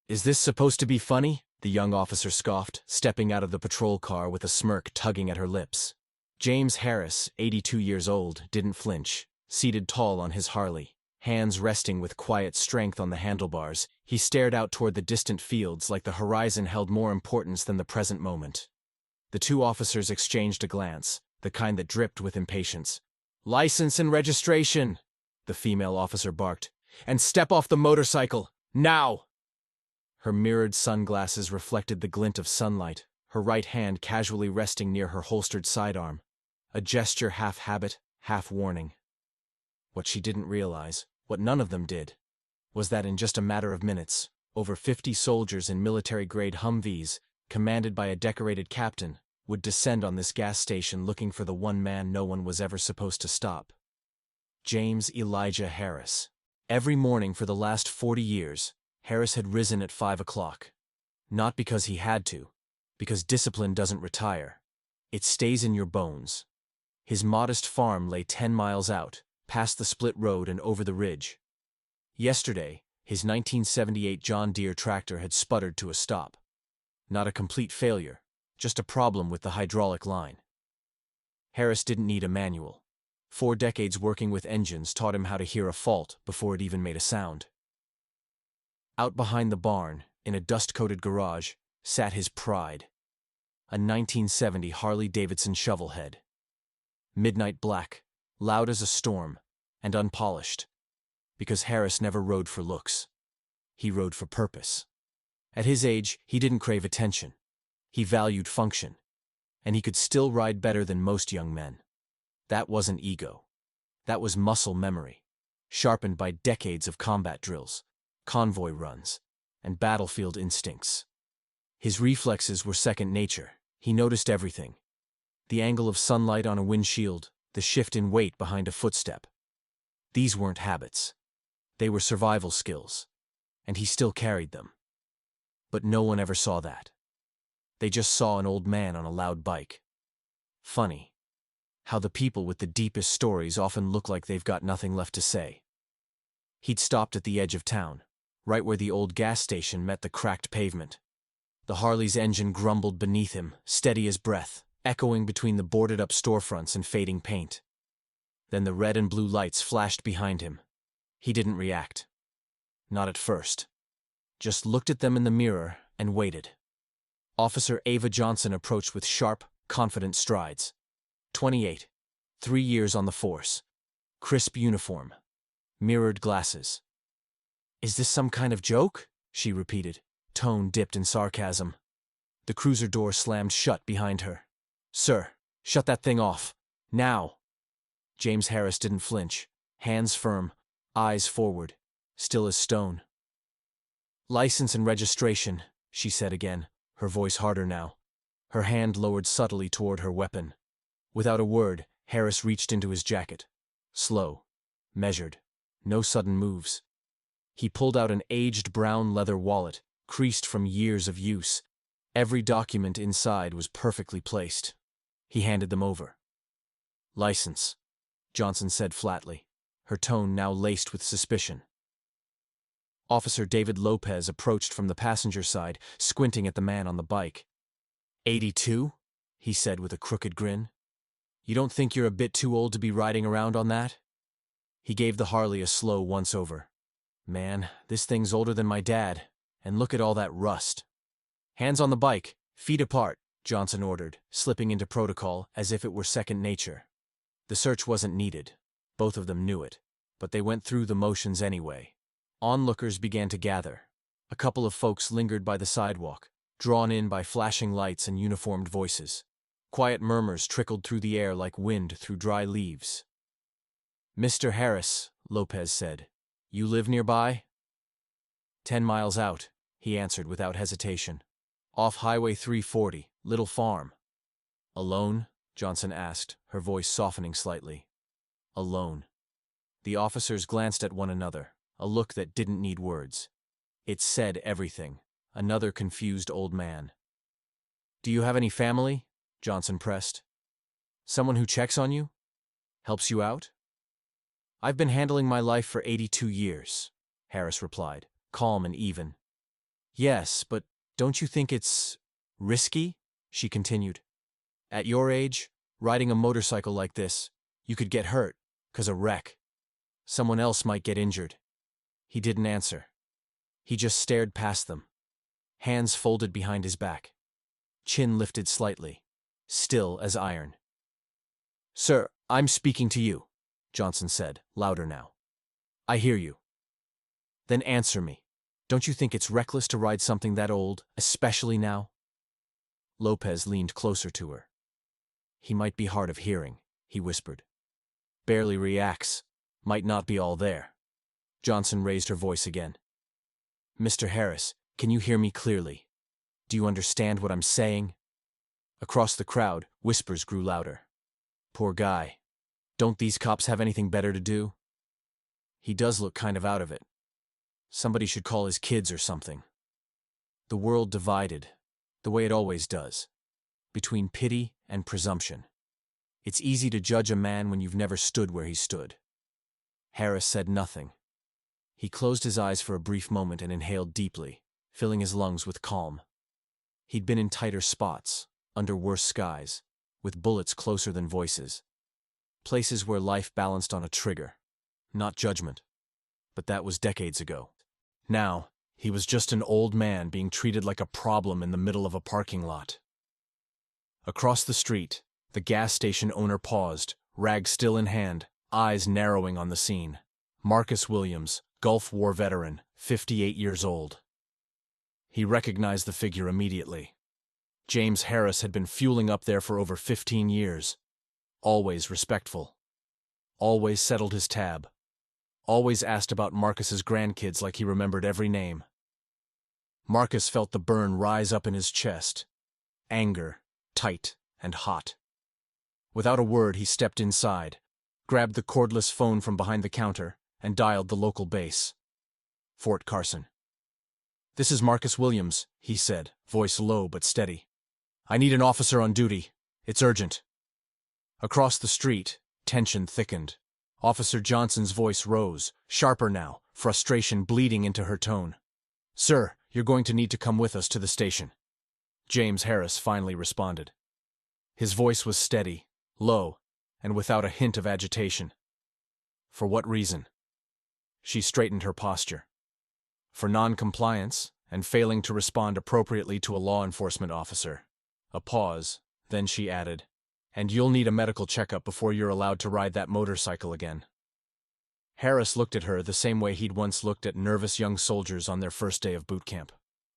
Is this supposed to be funny? The young officer scoffed, stepping out of the patrol car with a smirk tugging at her lips. James Harris, 82 years old, didn't flinch. Seated tall on his Harley, hands resting with quiet strength on the handlebars, he stared out toward the distant fields like the horizon held more importance than the present moment. The two officers exchanged a glance, the kind that dripped with impatience. "License and registration!" the female officer barked. "And step off the motorcycle, now!" Her mirrored sunglasses reflected the glint of sunlight, her right hand casually resting near her holstered sidearm, a gesture half habit, half warning. What she didn't realize, what none of them did, was that in just a matter of minutes, over 50 soldiers in military-grade Humvees, commanded by a decorated captain, would descend on this gas station looking for the one man no one was ever supposed to stop. James Elijah Harris. Every morning for the last 40 years, Harris had risen at 5 o'clock. Not because he had to, because discipline doesn't retire. It stays in your bones. His modest farm lay 10 miles out, past the split road and over the ridge. Yesterday, his 1978 John Deere tractor had sputtered to a stop. Not a complete failure, just a problem with the hydraulic line. Harris didn't need a manual. 4 decades working with engines taught him how to hear a fault before it even made a sound. Out behind the barn, in a dust-coated garage, sat his pride. A 1970 Harley-Davidson shovelhead. Midnight black, loud as a storm, and unpolished. Because Harris never rode for looks. He rode for purpose. At his age, he didn't crave attention. He valued function. And he could still ride better than most young men. That wasn't ego. That was muscle memory, sharpened by decades of combat drills, convoy runs, and battlefield instincts. His reflexes were second nature. He noticed everything. The angle of sunlight on a windshield, the shift in weight behind a footstep. These weren't habits. They were survival skills. And he still carried them. But no one ever saw that. They just saw an old man on a loud bike. Funny. How the people with the deepest stories often look like they've got nothing left to say. He'd stopped at the edge of town, right where the old gas station met the cracked pavement. The Harley's engine grumbled beneath him, steady as breath, echoing between the boarded-up storefronts and fading paint. Then the red and blue lights flashed behind him. He didn't react. Not at first. Just looked at them in the mirror and waited. Officer Ava Johnson approached with sharp, confident strides. 28. 3 years on the force. Crisp uniform. Mirrored glasses. "Is this some kind of joke?" she repeated, tone dipped in sarcasm. The cruiser door slammed shut behind her. "Sir, shut that thing off. Now!" James Harris didn't flinch, hands firm, eyes forward, still as stone. "License and registration," she said again, her voice harder now. Her hand lowered subtly toward her weapon. Without a word, Harris reached into his jacket. Slow. Measured. No sudden moves. He pulled out an aged brown leather wallet, creased from years of use. Every document inside was perfectly placed. He handed them over. "License," Johnson said flatly, her tone now laced with suspicion. Officer David Lopez approached from the passenger side, squinting at the man on the bike. 82? He said with a crooked grin. "You don't think you're a bit too old to be riding around on that?" He gave the Harley a slow once-over. "Man, this thing's older than my dad, and look at all that rust." "Hands on the bike, feet apart," Johnson ordered, slipping into protocol as if it were second nature. The search wasn't needed. Both of them knew it, but they went through the motions anyway. Onlookers began to gather. A couple of folks lingered by the sidewalk, drawn in by flashing lights and uniformed voices. Quiet murmurs trickled through the air like wind through dry leaves. "Mr. Harris," Lopez said, "you live nearby?" 10 miles out, he answered without hesitation. "Off Highway 340, Little Farm." "Alone?" Johnson asked, her voice softening slightly. "Alone." The officers glanced at one another, a look that didn't need words. It said everything. Another confused old man. "Do you have any family?" Johnson pressed. "Someone who checks on you? Helps you out?" "I've been handling my life for 82 years, Harris replied, calm and even. Yes, but don't you think it's risky? She continued. At your age, riding a motorcycle like this, you could get hurt, 'cause a wreck. Someone else might get injured. He didn't answer. He just stared past them, hands folded behind his back, chin lifted slightly, still as iron. Sir, I'm speaking to you, Johnson said, louder now. I hear you. Then answer me. Don't you think it's reckless to ride something that old, especially now? Lopez leaned closer to her. He might be hard of hearing, he whispered. Barely reacts, might not be all there. Johnson raised her voice again. Mr. Harris, can you hear me clearly? Do you understand what I'm saying? Across the crowd, whispers grew louder. Poor guy. Don't these cops have anything better to do? He does look kind of out of it. Somebody should call his kids or something. The world divided, the way it always does, between pity and presumption. It's easy to judge a man when you've never stood where he stood. Harris said nothing. He closed his eyes for a brief moment and inhaled deeply, filling his lungs with calm. He'd been in tighter spots, under worse skies, with bullets closer than voices. Places where life balanced on a trigger, not judgment. But that was decades ago. Now, he was just an old man being treated like a problem in the middle of a parking lot. Across the street, the gas station owner paused, rag still in hand, eyes narrowing on the scene. Marcus Williams, Gulf War veteran, 58 years old. He recognized the figure immediately. James Harris had been fueling up there for over 15 years. Always respectful. Always settled his tab. Always asked about Marcus's grandkids like he remembered every name. Marcus felt the burn rise up in his chest. Anger, tight and hot. Without a word, he stepped inside, grabbed the cordless phone from behind the counter, and dialed the local base. Fort Carson. This is Marcus Williams, he said, voice low but steady. I need an officer on duty. It's urgent. Across the street, tension thickened. Officer Johnson's voice rose, sharper now, frustration bleeding into her tone. Sir, you're going to need to come with us to the station. James Harris finally responded. His voice was steady, low, and without a hint of agitation. For what reason? She straightened her posture. For non-compliance and failing to respond appropriately to a law enforcement officer. A pause, then she added, and you'll need a medical checkup before you're allowed to ride that motorcycle again. Harris looked at her the same way he'd once looked at nervous young soldiers on their first day of boot camp.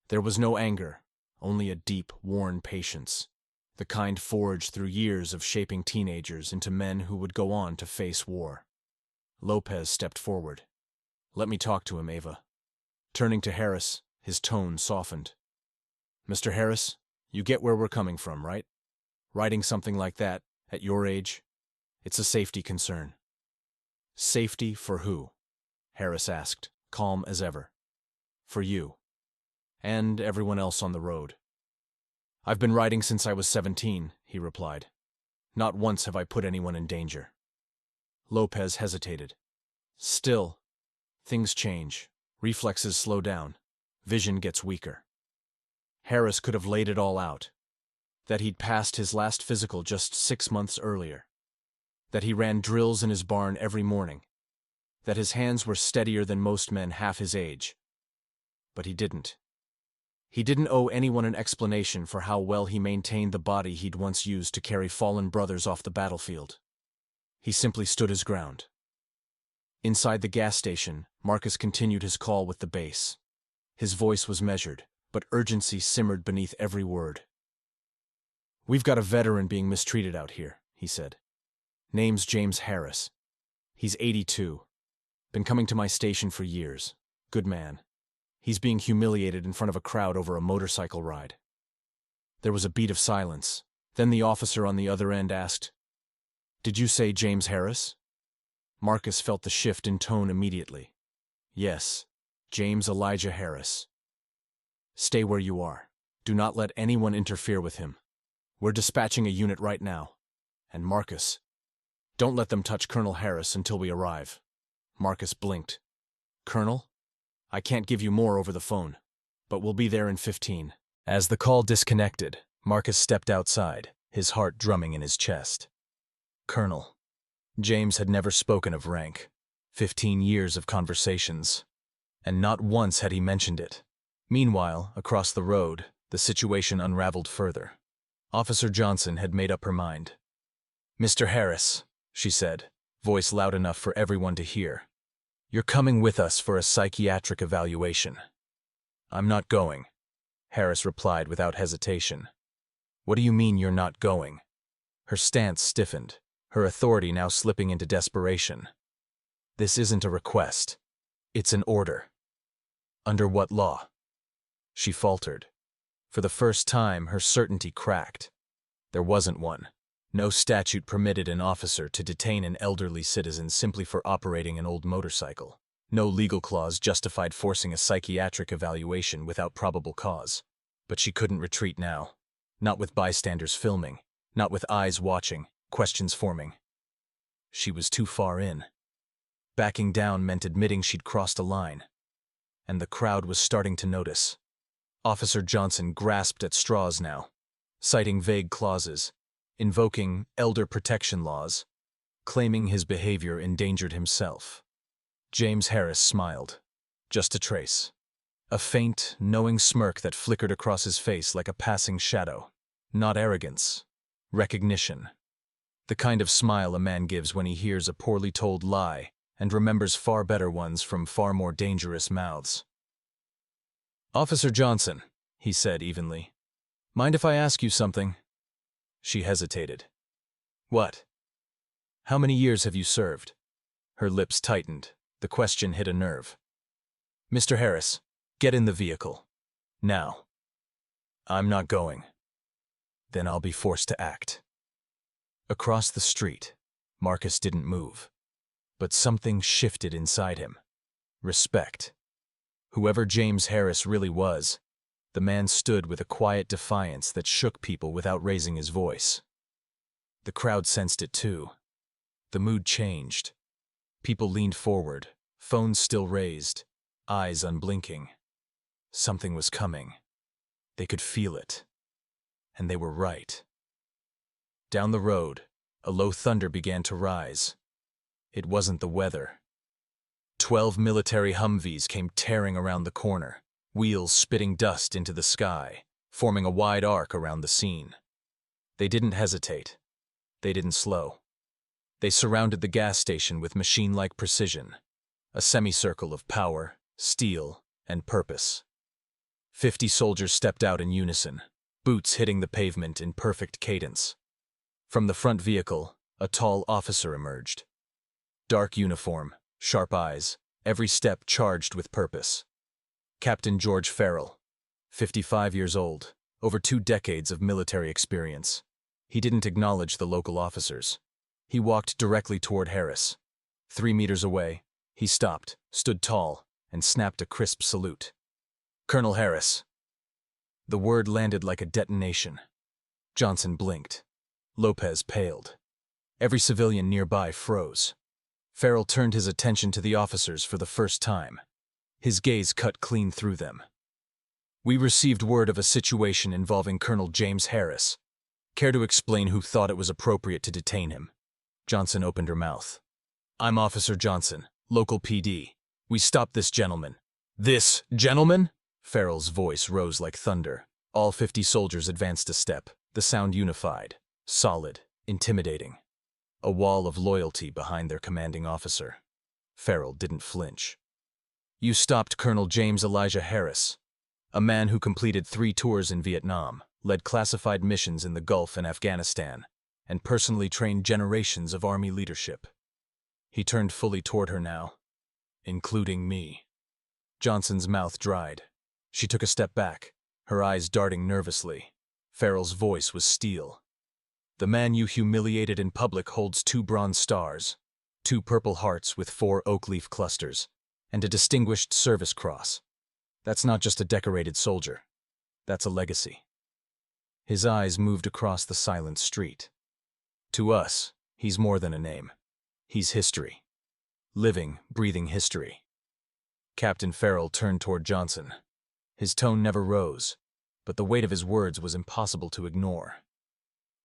There was no anger, only a deep, worn patience, the kind forged through years of shaping teenagers into men who would go on to face war. Lopez stepped forward. Let me talk to him, Ava. Turning to Harris, his tone softened. Mr. Harris, you get where we're coming from, right? Riding something like that, at your age, it's a safety concern. Safety for who? Harris asked, calm as ever. For you. And everyone else on the road. I've been riding since I was 17, he replied. Not once have I put anyone in danger. Lopez hesitated. Still, things change. Reflexes slow down. Vision gets weaker. Harris could have laid it all out. That he'd passed his last physical just 6 months earlier. That he ran drills in his barn every morning. That his hands were steadier than most men half his age. But he didn't. He didn't owe anyone an explanation for how well he maintained the body he'd once used to carry fallen brothers off the battlefield. He simply stood his ground. Inside the gas station, Marcus continued his call with the base. His voice was measured, but urgency simmered beneath every word. We've got a veteran being mistreated out here, he said. Name's James Harris. He's 82. Been coming to my station for years. Good man. He's being humiliated in front of a crowd over a motorcycle ride. There was a beat of silence. Then the officer on the other end asked, Did you say James Harris? Marcus felt the shift in tone immediately. Yes, James Elijah Harris. Stay where you are. Do not let anyone interfere with him. We're dispatching a unit right now. And Marcus, don't let them touch Colonel Harris until we arrive. Marcus blinked. Colonel? I can't give you more over the phone. but we'll be there in 15. As the call disconnected, Marcus stepped outside, his heart drumming in his chest. Colonel. James had never spoken of rank. 15 years of conversations. And not once had he mentioned it. Meanwhile, across the road, the situation unraveled further. Officer Johnson had made up her mind. "Mr. Harris," she said, voice loud enough for everyone to hear, "you're coming with us for a psychiatric evaluation." "I'm not going," Harris replied without hesitation. "What do you mean you're not going?" Her stance stiffened, her authority now slipping into desperation. "This isn't a request. It's an order." "Under what law?" She faltered. For the first time, her certainty cracked. There wasn't one. No statute permitted an officer to detain an elderly citizen simply for operating an old motorcycle. No legal clause justified forcing a psychiatric evaluation without probable cause. But she couldn't retreat now. Not with bystanders filming, not with eyes watching, questions forming. She was too far in. Backing down meant admitting she'd crossed a line. And the crowd was starting to notice. Officer Johnson grasped at straws now, citing vague clauses, invoking elder protection laws, claiming his behavior endangered himself. James Harris smiled. Just a trace. A faint, knowing smirk that flickered across his face like a passing shadow. Not arrogance. Recognition. The kind of smile a man gives when he hears a poorly told lie and remembers far better ones from far more dangerous mouths. "Officer Johnson," he said evenly, "mind if I ask you something?" She hesitated. "What?" "How many years have you served?" Her lips tightened. The question hit a nerve. "Mr. Harris, get in the vehicle. Now." "I'm not going." "Then I'll be forced to act." Across the street, Marcus didn't move. But something shifted inside him. Respect. Whoever James Harris really was, the man stood with a quiet defiance that shook people without raising his voice. The crowd sensed it too. The mood changed. People leaned forward, phones still raised, eyes unblinking. Something was coming. They could feel it. And they were right. Down the road, a low thunder began to rise. It wasn't the weather. 12 military Humvees came tearing around the corner, wheels spitting dust into the sky, forming a wide arc around the scene. They didn't hesitate. They didn't slow. They surrounded the gas station with machine-like precision, a semicircle of power, steel, and purpose. 50 soldiers stepped out in unison, boots hitting the pavement in perfect cadence. From the front vehicle, a tall officer emerged. Dark uniform, sharp eyes, every step charged with purpose. Captain George Farrell, 55 years old, over 2 decades of military experience. He didn't acknowledge the local officers. He walked directly toward Harris. 3 meters away, he stopped, stood tall, and snapped a crisp salute. "Colonel Harris." The word landed like a detonation. Johnson blinked. Lopez paled. Every civilian nearby froze. Farrell turned his attention to the officers for the first time. His gaze cut clean through them. "We received word of a situation involving Colonel James Harris. Care to explain who thought it was appropriate to detain him?" Johnson opened her mouth. "I'm Officer Johnson, local PD. We stopped this gentleman." "This gentleman?" Farrell's voice rose like thunder. All 50 soldiers advanced a step, the sound unified, solid, intimidating. A wall of loyalty behind their commanding officer. Farrell didn't flinch. "You stopped Colonel James Elijah Harris, a man who completed 3 tours in Vietnam, led classified missions in the Gulf and Afghanistan, and personally trained generations of Army leadership." He turned fully toward her now. "Including me." Johnson's mouth dried. She took a step back, her eyes darting nervously. Farrell's voice was steel. "The man you humiliated in public holds 2 bronze stars, 2 Purple Hearts with 4 oak leaf clusters, and a Distinguished Service Cross. That's not just a decorated soldier. That's a legacy." His eyes moved across the silent street. "To us, he's more than a name. He's history. Living, breathing history." Captain Farrell turned toward Johnson. His tone never rose, but the weight of his words was impossible to ignore.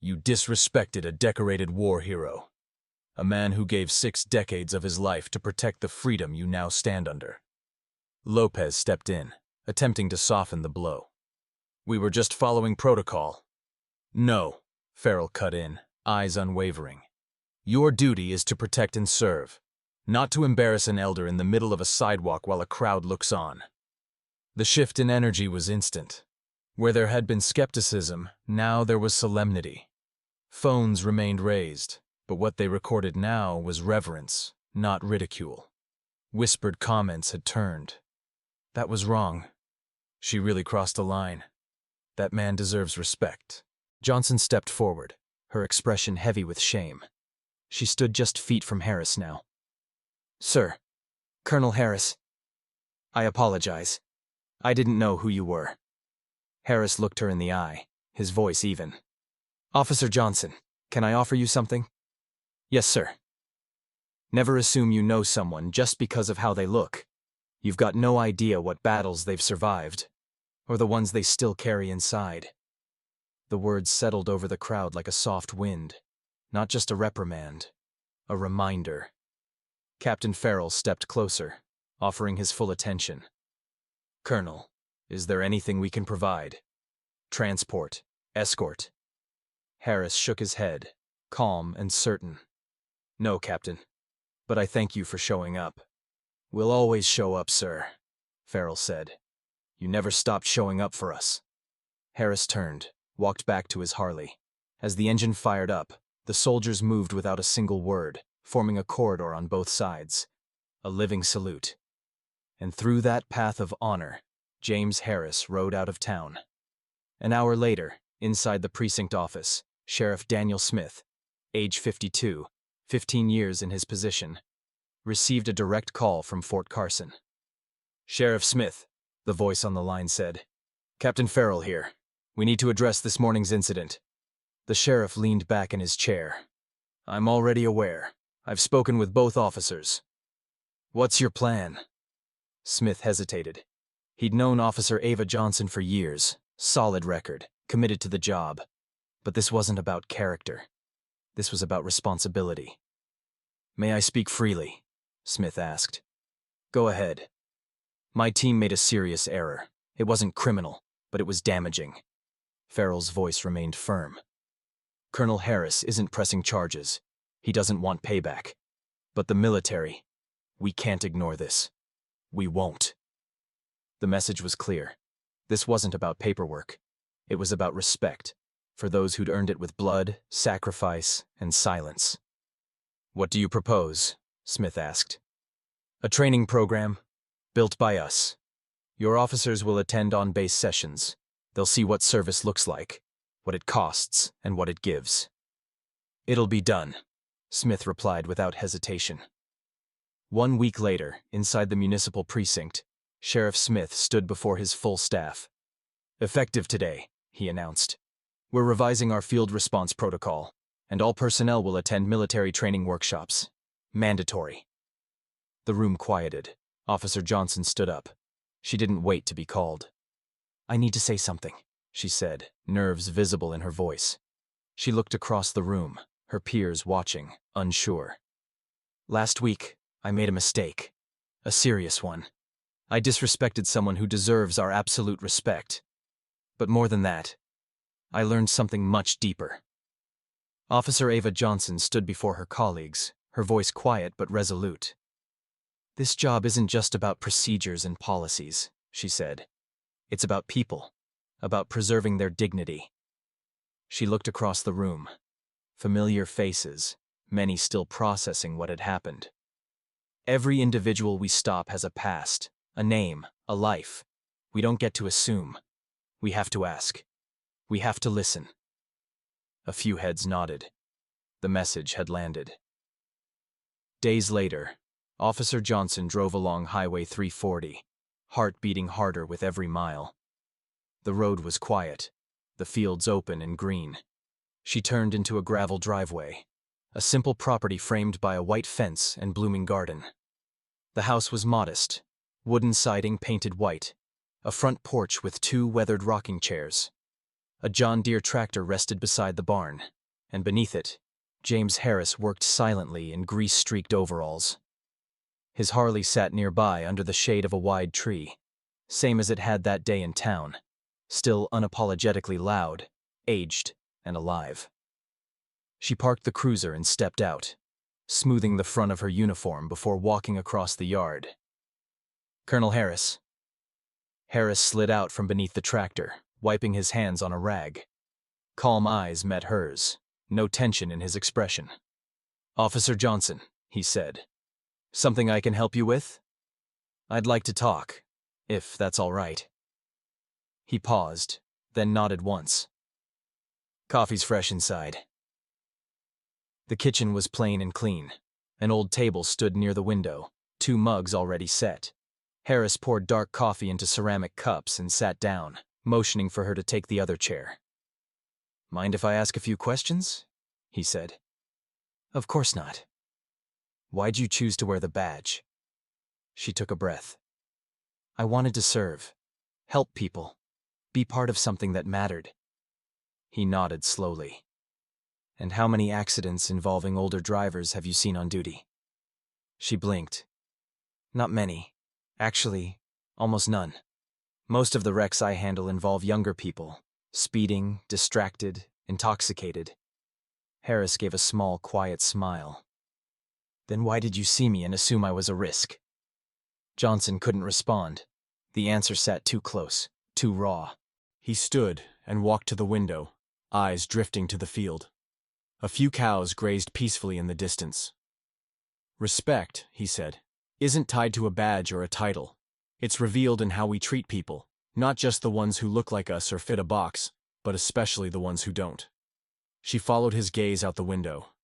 You disrespected a decorated war hero, a man who gave 6 decades of his life to protect the freedom you now stand under. Lopez stepped in, attempting to soften the blow. We were just following protocol. No, Farrell cut in, eyes unwavering. Your duty is to protect and serve, not to embarrass an elder in the middle of a sidewalk while a crowd looks on. The shift in energy was instant. Where there had been skepticism, now there was solemnity. Phones remained raised, but what they recorded now was reverence, not ridicule. Whispered comments had turned. That was wrong. She really crossed a line. That man deserves respect. Johnson stepped forward, her expression heavy with shame. She stood just feet from Harris now. Sir, Colonel Harris, I apologize. I didn't know who you were. Harris looked her in the eye, his voice even. Officer Johnson, can I offer you something? Yes, sir. Never assume you know someone just because of how they look. You've got no idea what battles they've survived, or the ones they still carry inside. The words settled over the crowd like a soft wind, not just a reprimand, a reminder. Captain Farrell stepped closer, offering his full attention. Colonel, is there anything we can provide? Transport, escort. Harris shook his head, calm and certain. No, Captain, but I thank you for showing up. We'll always show up, sir, Farrell said. You never stopped showing up for us. Harris turned, walked back to his Harley. As the engine fired up, the soldiers moved without a single word, forming a corridor on both sides. A living salute. And through that path of honor, James Harris rode out of town. An hour later, inside the precinct office, Sheriff Daniel Smith, age 52, 15 years in his position, received a direct call from Fort Carson. Sheriff Smith, the voice on the line said. Captain Farrell here. We need to address this morning's incident. The sheriff leaned back in his chair. I'm already aware. I've spoken with both officers. What's your plan? Smith hesitated. He'd known Officer Ava Johnson for years, solid record, committed to the job. But this wasn't about character. This was about responsibility. May I speak freely? Smith asked. Go ahead. My team made a serious error. It wasn't criminal, but it was damaging. Farrell's voice remained firm. Colonel Harris isn't pressing charges. He doesn't want payback. But the military, we can't ignore this. We won't. The message was clear. This wasn't about paperwork. It was about respect for those who'd earned it with blood, sacrifice, and silence. What do you propose? Smith asked. A training program, built by us. Your officers will attend on-base sessions. They'll see what service looks like, what it costs, and what it gives. It'll be done, Smith replied without hesitation. 1 week later, inside the municipal precinct, Sheriff Smith stood before his full staff. Effective today, he announced. We're revising our field response protocol, and all personnel will attend military training workshops. Mandatory. The room quieted. Officer Johnson stood up. She didn't wait to be called. I need to say something, she said, nerves visible in her voice. She looked across the room, her peers watching, unsure. Last week, I made a mistake. A serious one. I disrespected someone who deserves our absolute respect. But more than that, I learned something much deeper. Officer Ava Johnson stood before her colleagues, her voice quiet but resolute. This job isn't just about procedures and policies, she said. It's about people, about preserving their dignity. She looked across the room. Familiar faces, many still processing what had happened. Every individual we stop has a past, a name, a life. We don't get to assume. We have to ask. We have to listen. A few heads nodded. The message had landed. Days later, Officer Johnson drove along Highway 340, heart beating harder with every mile. The road was quiet, the fields open and green. She turned into a gravel driveway, a simple property framed by a white fence and blooming garden. The house was modest, wooden siding painted white, A front porch with 2 weathered rocking chairs. A John Deere tractor rested beside the barn, and beneath it, James Harris worked silently in grease-streaked overalls. His Harley sat nearby under the shade of a wide tree, same as it had that day in town, still unapologetically loud, aged, and alive. She parked the cruiser and stepped out, smoothing the front of her uniform before walking across the yard. "Colonel Harris." Harris slid out from beneath the tractor, wiping his hands on a rag. Calm eyes met hers, no tension in his expression. "Officer Johnson," he said. "Something I can help you with?" "I'd like to talk, if that's all right." He paused, then nodded once. "Coffee's fresh inside." The kitchen was plain and clean. An old table stood near the window, 2 mugs already set. Harris poured dark coffee into ceramic cups and sat down, motioning for her to take the other chair. "Mind if I ask a few questions?" he said. "Of course not." "Why'd you choose to wear the badge?" She took a breath. "I wanted to serve, help people, be part of something that mattered." He nodded slowly. "And how many accidents involving older drivers have you seen on duty?" She blinked. "Not many. Actually, almost none. Most of the wrecks I handle involve younger people, speeding, distracted, intoxicated." Harris gave a small, quiet smile. "Then why did you see me and assume I was a risk?" Johnson couldn't respond. The answer sat too close, too raw. He stood and walked to the window, eyes drifting to the field. A few cows grazed peacefully in the distance. "Respect," he said, "isn't tied to a badge or a title. It's revealed in how we treat people, not just the ones who look like us or fit a box, but especially the ones who don't." She followed his gaze out the window.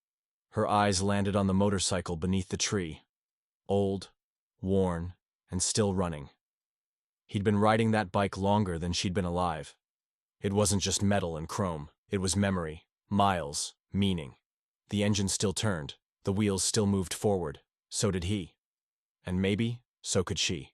Her eyes landed on the motorcycle beneath the tree. Old, worn, and still running. He'd been riding that bike longer than she'd been alive. It wasn't just metal and chrome. It was memory, miles, meaning. The engine still turned. The wheels still moved forward. So did he. And maybe, so could she.